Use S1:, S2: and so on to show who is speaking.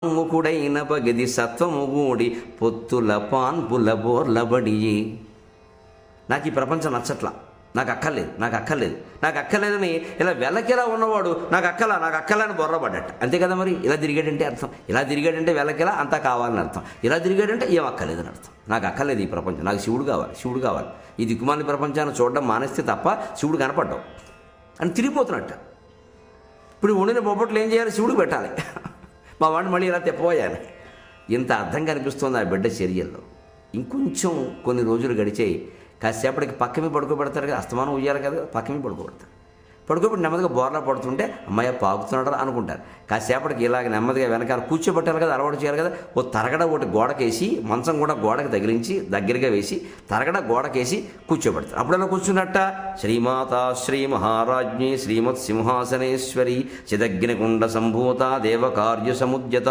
S1: ముకుడైన పగది సత్వము గూడి పొత్తుల పాన్పుల బోర్లబడి. నాకు ఈ ప్రపంచం నచ్చట్లా, నాకు అక్కర్లేదని ఇలా వెలకిలా ఉన్నవాడు నాకు అక్కలా అని బొర్రపడ్డట. అంతే కదా మరి. ఇలా తిరిగాడంటే అర్థం, ఇలా తిరిగాడంటే వెలకిలా అంతా కావాలని అర్థం, ఇలా తిరిగాడంటే ఏం అక్కర్లేదని అర్థం. నాకు అక్కర్లేదు ఈ ప్రపంచం, నాకు శివుడు కావాలి. ఈ దిక్కుమాలి ప్రపంచాన్ని చూడడం మానేస్తే తప్ప శివుడు కనపడ్డావు అని తిరిగిపోతున్నట్ట. ఇప్పుడు వండిన బొబ్బట్లు ఏం చేయాలి? శివుడికి పెట్టాలి. మా వాడిని మళ్ళీ ఇలా తెప్పబోయాలి. ఇంత అర్థం కనిపిస్తుంది ఆ బిడ్డ చర్యల్లో. ఇంకొంచెం కొన్ని రోజులు గడిచాయి. కాసేపటికి పక్కమే పడుకోబెడతారు కదా, అస్తమానం ఉయ్యాలి కదా, పక్కమే పడుకోబెడతారు. పడుకోబెట్టి నెమ్మదిగా బోర్లా పడుతుంటే అమ్మాయి పాకుతున్నాడు అనుకుంటారు. కాసేపటికి ఇలాగ నెమ్మదిగా వెనకాల కూర్చోబెట్టాలి కదా, అలవాటు చేయాలి కదా. ఓ తరగడ ఒకటి గోడకేసి, మంచం కూడా గోడకి తగిలించి దగ్గరగా వేసి తరగడ గోడకేసి కూర్చోబెడతారు. అప్పుడెలా కూర్చున్నట్ట? శ్రీమాత శ్రీ మహారాజ్ఞి శ్రీమత్ సింహాసనేశ్వరి చిదగ్నికుండ సంభూత దేవకార్య సముద్యత